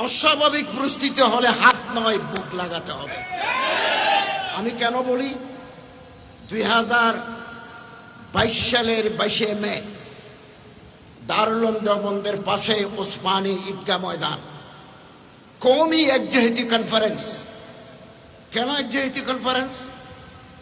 অস্বাভাবিক পরিস্থিতি হলে হাত নয় বুক লাগাতে হবে। আমি কেন বলি, 2022 সালের 22শে মে দারুল উলুম দেওবন্দের পাশে ওসমানী ঈদগাহ ময়দান কওমি একজেহেতি কনফারেন্স। কেন একজেহেতি কনফারেন্স?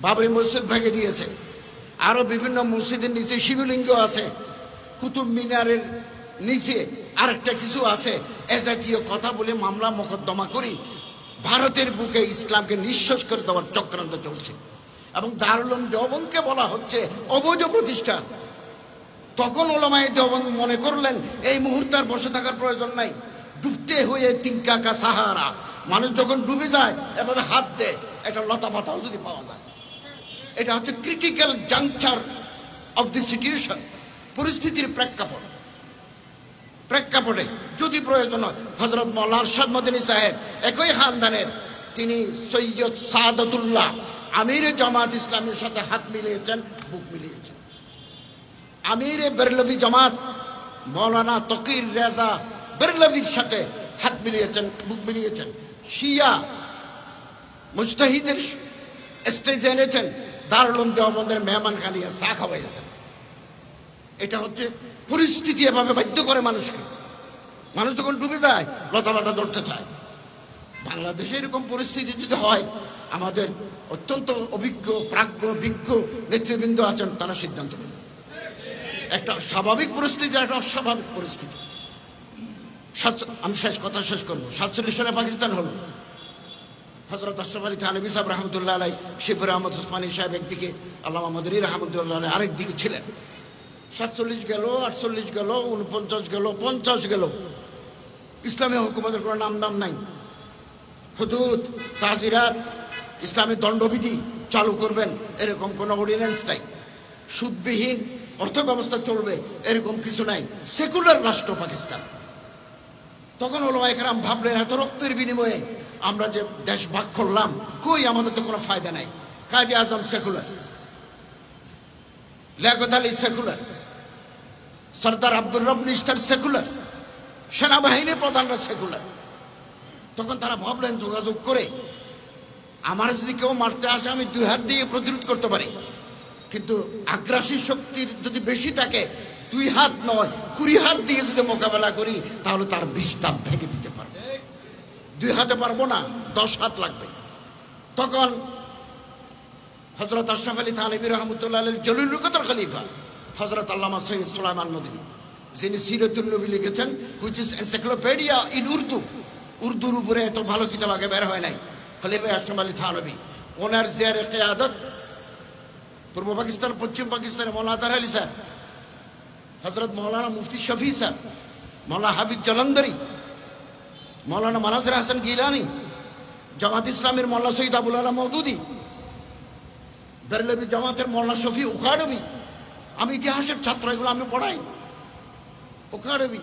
বাবরি মসজিদ ভেঙে দিয়েছে, আরো বিভিন্ন মসজিদের নিচে শিবলিঙ্গ আছে, কুতুব মিনারের নিচে আরেকটা কিছু আছে, এ জাতীয় কথা বলে মামলা মোকদ্দমা করি ভারতের বুকে ইসলামকে নিঃশেষ করে দেওয়ার চক্রান্ত চলছে। এবং দারুল উলুম দেওবন্দকে বলা হচ্ছে অবৈধ প্রতিষ্ঠান। তখন ওলামায়ে দেওবন্দ মনে করলেন এই মুহূর্তে আর বসে থাকার প্রয়োজন নাই, ডুবতে হয়ে তিনকা কা সাহারা। মানুষ যখন ডুবে যায় এভাবে হাত দেয়, এটা লতা পাতাও যদি পাওয়া যায়। এটা হচ্ছে critical juncture of the situation, পরিস্থিতির প্রেক্ষাপটে যদি প্রয়োজন হয়। হযরত মাওলানা আরশাদ মদনী সাহেব একই খানদানের, তিনি সৈয়দ সাদাতুল্লাহ আমিরে জামাত ইসলামের সাথে হাত মিলিয়েছেন, বুক মিলিয়েছেন। আমিরে বেরলভি জামাত মাওলানা তকির রেজা বেরলভির সাথে হাত মিলিয়েছেন, বুক মিলিয়েছেন। শিয়া মুজতাহিদের স্টেজে এনেছেন, দারুল উলুম দেওবন্দের মেহমান খালিয়া চা খাওয়াইছেন। এটা হচ্ছে পরিস্থিতি, এভাবে বাধ্য করে মানুষকে। মানুষ যখন ডুবে যায় লতাপাতা ধরতে চায়। বাংলাদেশে এরকম পরিস্থিতি যদি হয়, আমাদের অত্যন্ত অভিজ্ঞ প্রাজ্ঞ বিজ্ঞ নেতৃবৃন্দ আছেন, তারা সিদ্ধান্ত নেবেন। একটা স্বাভাবিক পরিস্থিতি, একটা অস্বাভাবিক পরিস্থিতি। আমি কথা শেষ করবো। 47 সালে পাকিস্তান হলো। হযরত আশরাফ আলী থানভী সাহেব রহমতুল্লাহ আলাই, শিবুর আহমদ ওসমানী সাহেব একদিকে, আল্লামা মদনী রহমতুল্লাহ আলাই আরেক দিকে ছিলেন। 47 গেল, 48 গেল, 49 গেল, 50 গেল, ইসলামী হুকুমতের কোনো নাম নাই। হুদুদ, তাজিরাত, ইসলামের দণ্ডবিধি চালু করবেন এরকম কোনো অর্ডিন্যান্স নাই। সুদবিহীন অর্থ ব্যবস্থা চলবে এরকম কিছু নাই। সেকুলার রাষ্ট্র পাকিস্তান। তখন ওলামায়ে কেরাম ভাবলেন এত রক্তের বিনিময়ে আমরা যে দেশ ভাগ করলাম, কই আমাদের তো কোনো ফায়দা নাই। কাজী আজম সেকুলার, লিয়াকত আলী সেকুলার, সরদার আব্দুর রব নিস্তার সেকুলার, সেনাবাহিনীর প্রধানরা সেকুলার। তখন তারা ভাবলেন যোগাযোগ করে আমার যদি কেউ মারতে আসে আমি 2 হাত দিয়ে প্রতিরোধ করতে পারি, কিন্তু আগ্রাসী শক্তির যদি বেশি থাকে 2 হাত নয় 20 হাত দিয়ে যদি মোকাবেলা করি তাহলে তার 20 দাঁত ভেঙে দিতে পারবো। 2 হাতে পারবো না, 10 হাত লাগবে। তখন হযরত আশরাফ আলী থানভী রহমতুল্লাহ আলাইহির জলিলুল কদর খলিফা হযরত আল্লামা সৈয়দ সুলাইমান মদনী, যিনি সিরাতুন নবী লিখেছেন, which is encyclopedia in Urdu. উর্দুর উপরে এত ভালো কিতাব আগে বের হয় নাই। খলিফা আশরাফ আলী থানভী, ওনার জিয়ারে কিয়াদত পূর্ব পাকিস্তান, পশ্চিম পাকিস্তানের মৌলানা আজহার আলী স্যার, হযরত মৌলানা মুফতি শফি স্যার, মৌলানা হাফিজ জলন্দরি, মৌলানা মানাজির হাসান গিলানি, জামাত ইসলামের মৌলানা সৈয়দ আবুল আলা মওদুদি, বেরলভি জামাতের মৌলানা শফি উখাড়বি। আমি ইতিহাসের ছাত্র, এগুলো আমি পড়াই। উখাড়বি,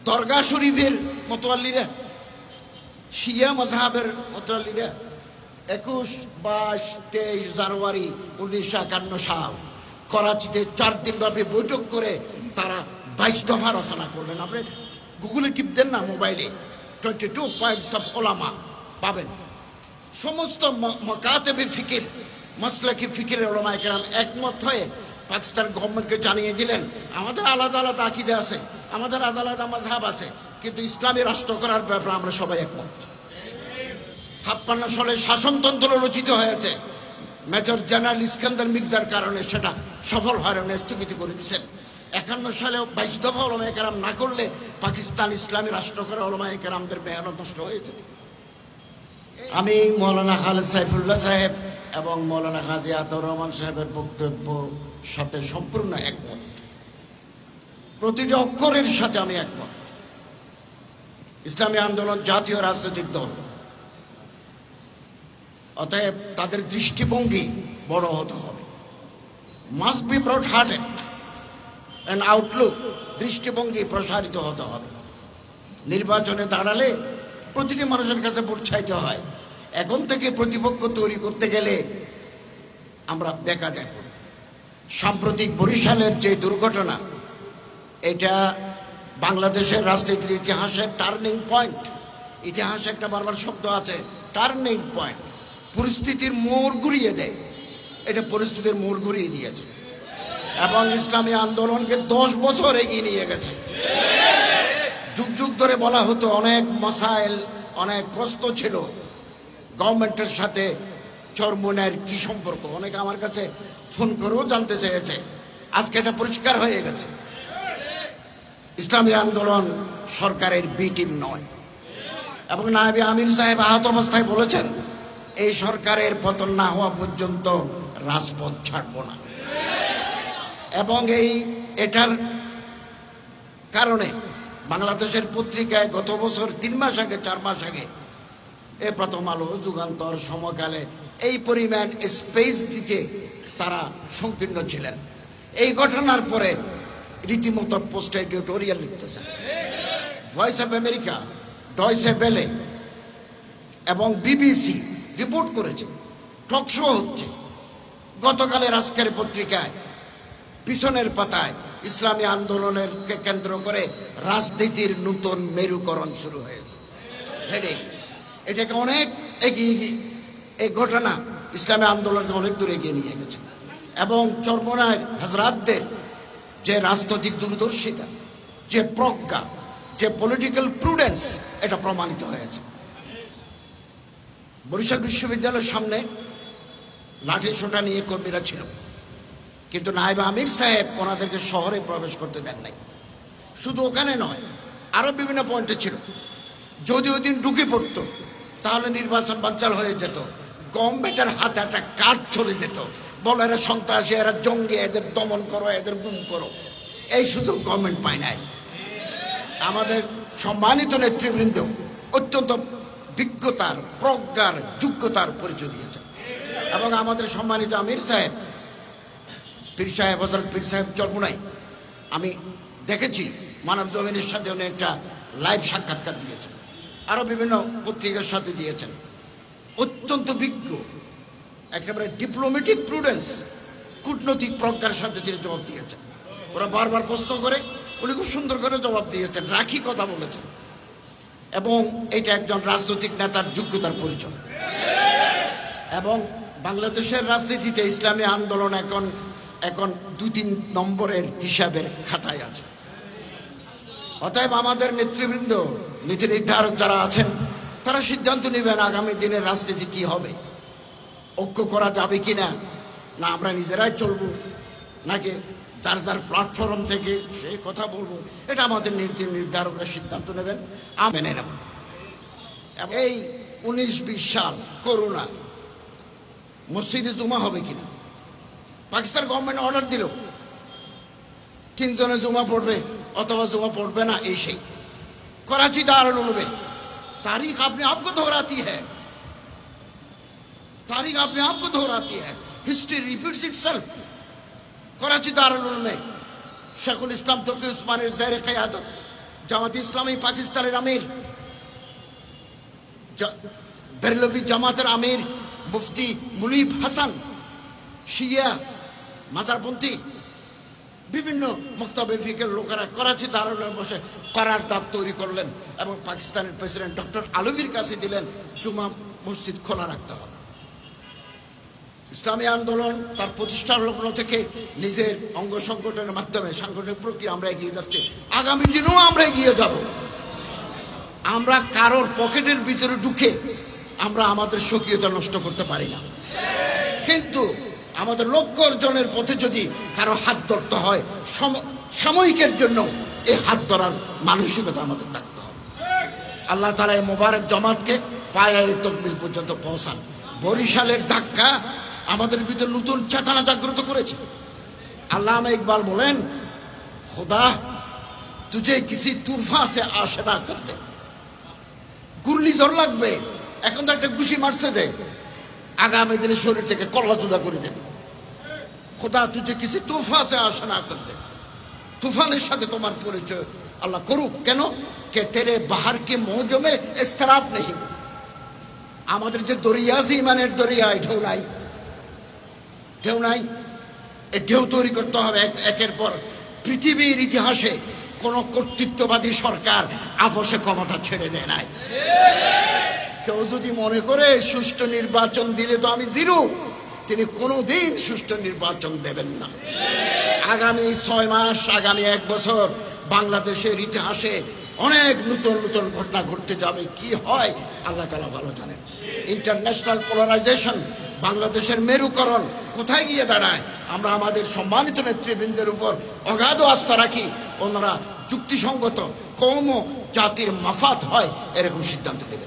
দরগা শরীফের মোতোয়াল্লিরা, শিয়া মযহাবের মোতোয়াল্লিরা 21, 22, 23 জানুয়ারি 1951 সাল করাচিতে 4 দিনব্যাপী বৈঠক করে তারা 22 দফা রচনা করলেন। আপনি গুগলে টিপ দেন না মোবাইলে, 22 পয়েন্টস অফ ওলামা পাবেন। সমস্ত মাকাতেবে ফিকির, মাসলাকি ফিকিরের ওলামায়ে কেরাম একমত হয়ে পাকিস্তান গভর্নমেন্টকে জানিয়ে দিলেন আমাদের আলাদা আলাদা আকীদা আছে, আমাদের আলাদা আলাদা মাযহাব আছে, কিন্তু ইসলামী রাষ্ট্র করার ব্যাপারে আমরা সবাই একমত। 56 সালে শাসনতন্ত্র রচিত হয়েছে। মেজর জেনারেল ইস্কান্দার মির্জার কারণে সেটা সফল হয় না, স্থগিত করে দিচ্ছেন। 51 সালে 22 দফা ওলামায়ে কেরাম না করলে পাকিস্তান ইসলামী রাষ্ট্র করা ওলামায়ে কেরামদের মেহনত নষ্ট হয়ে যেত। আমি মৌলানা খালেদ সাইফুল্লাহ সাহেব এবং মৌলানা গাজী আতাউর রহমান সাহেবের বক্তব্য সাথে সম্পূর্ণ একমত। প্রতিটি অক্ষরের সাথে আমি একমত। ইসলামী আন্দোলন জাতীয় রাজনৈতিক দল, অতএব তাদের দৃষ্টিভঙ্গি বড় হতে হবে। Must be broad hearted and outlook, দৃষ্টিভঙ্গি প্রসারিত হতে হবে। নির্বাচনে দাঁড়ালে প্রতিটি মানুষের কাছে ভোট চাইতে হয়। এখন থেকে প্রতিপক্ষ তৈরি করতে গেলে আমরা বেকা যায়। সাম্প্রতিক বরিশালের যে দুর্ঘটনা, এটা বাংলাদেশের রাজনীতির ইতিহাসের টার্নিং পয়েন্ট। ইতিহাসে একটা বারবার শব্দ আছে, টার্নিং পয়েন্ট। পরিস্থিতির মোড় ঘুরিয়ে দেয়, এটা পরিস্থিতির মোড় ঘুরিয়ে দিয়েছে এবং ইসলামী আন্দোলনকে 10 বছর এগিয়ে নিয়ে গেছে। যুগ যুগ ধরে বলা হতো অনেক মাসাইল, অনেক প্রশ্ন ছিল গভর্নমেন্টের সাথে চরমোনাইয়ের কি সম্পর্ক। অনেকে আমার কাছে ফোন করেও জানতে চেয়েছে। আজকে এটা পরিষ্কার হয়ে গেছে, ইসলামী আন্দোলন সরকারের বি টিম নয়। এবং নায়েবে আমির সাহেব আহত অবস্থায় বলেছেন, এই সরকারের পতন না হওয়া পর্যন্ত রাজপথ ছাড়ব না। এবং এটার কারণে বাংলাদেশের পত্রিকায় গত বছর 3 মাস আগে 4 মাস আগে প্রথম আলো, যুগান্তর, সমকালে এই পরিমাণ স্পেস দিতে তারা সংকীর্ণ ছিলেন। এই ঘটনার পরে রীতিমতো পোস্ট এডিটোরিয়াল লিখতেছে। Voice of America, Deutsche Welle এবং বিবিসি রিপোর্ট করেছে, টক শো হচ্ছে। গতকালের আজকের পত্রিকায় পিছনের পাতায় ইসলামী আন্দোলনকে কেন্দ্র করে রাজনীতির নতুন মেরুকরণ শুরু হয়েছে। এটাকে অনেক এগিয়ে এই ঘটনা ইসলামী আন্দোলনকে অনেক দূর এগিয়ে নিয়ে গেছে এবং চরমোনাইয়ের হযরতদের যে রাজনৈতিক দূরদর্শিতা, যে প্রজ্ঞা, যে পলিটিক্যাল প্রুডেন্স, এটা প্রমাণিত হয়েছে। বরিশাল বিশ্ববিদ্যালয়ের সামনে লাঠি সোটা নিয়ে কর্মীরা ছিল, কিন্তু নায়েবে আমির সাহেব ওনাদেরকে শহরে প্রবেশ করতে দেন নাই। শুধু ওখানে নয়, আরো বিভিন্ন পয়েন্টে ছিল। যদি ওই দিন ঢুকে পড়তো তাহলে নির্বাচন বানচাল হয়ে যেত, গভর্নমেন্টের হাতে একটা কাজ চলে যেত, বলো এরা সন্ত্রাসী, এরা জঙ্গি, এদের দমন করো, এদের গুম করো। এই সুযোগ গভর্নমেন্ট পায় নাই। আমাদের সম্মানিত নেতৃবৃন্দ অত্যন্ত বিজ্ঞতার, প্রজ্ঞার, যোগ্যতার পরিচয় দিয়েছেন এবং আমাদের সম্মানিত আমির সাহেব, পীর সাহেব, হযরত পীর সাহেব চরমোনাই, আমি দেখেছি মানব জমিনের সাথে উনি একটা লাইভ সাক্ষাৎকার দিয়েছেন, আরও বিভিন্ন পত্রিকার সাথে দিয়েছেন। অত্যন্ত বিজ্ঞ, একেবারে ডিপ্লোম্যাটিক প্রুডেন্স, কূটনৈতিক প্রজ্ঞার সাথে তিনি জবাব দিয়েছেন। ওরা বারবার প্রশ্ন করে, উনি খুব সুন্দর করে জবাব দিয়েছেন, রাখি কথা বলেছেন এবং এটা একজন রাজনৈতিক নেতার যোগ্যতার পরিচয়। এবং বাংলাদেশের রাজনীতিতে ইসলামী আন্দোলন এখন 2-3 নম্বরের হিসাবের খাতায় আছে। অতএব আমাদের নেতৃবৃন্দ, নীতি নির্ধারক যারা আছেন, তারা সিদ্ধান্ত নেবেন আগামী দিনের রাজনীতি কি হবে, ঐক্য করা যাবে কিনা, না আমরা নিজেরাই চলবো, নাকি যার যার প্ল্যাটফর্ম থেকে সেই কথা বলবো। এটা আমাদের নীতি নির্ধারকরা সিদ্ধান্ত নেবেন, আমি মেনে নেব। এই 19-20 সাল করোনা, মসজিদে জুমা হবে কিনা, পাকিস্তান গভর্নমেন্ট অর্ডার দিল 3 জনে জুমা পড়বে অথবা জুমা পড়বে না, এই সেই। कराची दारुल उलूम में तारीख अपने आप को दोहराती है, तारीख अपने आप को दोहराती है, history repeats itself. Karachi Darul Uloom में शेखुल इस्लाम तकी उस्मानी ज़ेर क़यादत जमात इस्लामी पाकिस्तान अमीर, बेरलवी जमात अमीर मुफ्ती मुनीब हसन, शिया মাজারপন্থী বিভিন্ন মক্তবে ফিকের লোকেরা করাচি দারুলে বসে করারদাদ তৈরি করলেন এবং পাকিস্তানের প্রেসিডেন্ট ডক্টর আলভির কাছে দিলেন জুমা মসজিদ খোলা রাখতে হবে। ইসলামী আন্দোলন তার প্রতিষ্ঠার লগ্ন থেকে নিজের অঙ্গ সংগঠনের মাধ্যমে সাংগঠনিক প্রক্রিয়া আমরা এগিয়ে যাচ্ছি, আগামী দিনেও আমরা এগিয়ে যাব। আমরা কারোর পকেটের ভিতরে ঢুকে আমরা আমাদের স্বকীয়তা নষ্ট করতে পারি না, কিন্তু আমাদের লক্ষ্য অর্জনের পথে যদি কারো হাত ধরতে হয় সাময়িকের জন্য এই হাত ধরার মানসিকতা আমাদের থাকতে হবে। আল্লাহ তাআলা এই মোবারক জামাতকে পায়ে তাকবীর পর্যন্ত পৌঁছান। বরিশালের ধাক্কা আমাদের ভিতর নতুন চেতনা জাগ্রত করেছে। আল্লামা ইকবাল বলেন, খুদা তুঝে কিসি তুফা সে আশনা করতে, ঘূর্ণিঝড় লাগবে, এখন তো একটা ঘুষি মারছে যে আগামী দিনে শরীর থেকে কল্লা জুদা করে দেবে। খোদা তুঝে কিসি তুফা সে আশনা করতে, তুফানের সাথে তোমার পরিচয় আল্লাহ করুক। কেন কে তেরে বাহার কে মৌজমে ইস্তরাফ নেই, আমাদের যে দরিয়া আছে ইমানের দরিয়া, ঢেউ নাই, ঢেউ নাই। এই ঢেউ তৈরি করতে হবে একের পর। পৃথিবীর ইতিহাসে কোন কর্তৃত্ববাদী সরকার আপোষে ক্ষমতা ছেড়ে দেয় নাই। কেউ যদি মনে করে সুষ্ঠু নির্বাচন দিলে তো আমি জিরো, তিনি কোনোদিন সুষ্ঠু নির্বাচন দেবেন না। আগামী 6 মাস, আগামী 1 বছর বাংলাদেশের ইতিহাসে অনেক নতুন নতুন ঘটনা ঘটতে যাবে। কি হয় আল্লাহ তাআলা ভালো জানেন। ইন্টারন্যাশনাল পোলারাইজেশন, বাংলাদেশের মেরুকরণ কোথায় গিয়ে দাঁড়ায়, আমরা আমাদের সম্মানিত নেতৃবৃন্দের উপর অগাধ আস্থা রাখি। ওনারা যুক্তিসঙ্গত কওম ও জাতির মাফাত হয় এরকম সিদ্ধান্ত নেবেন।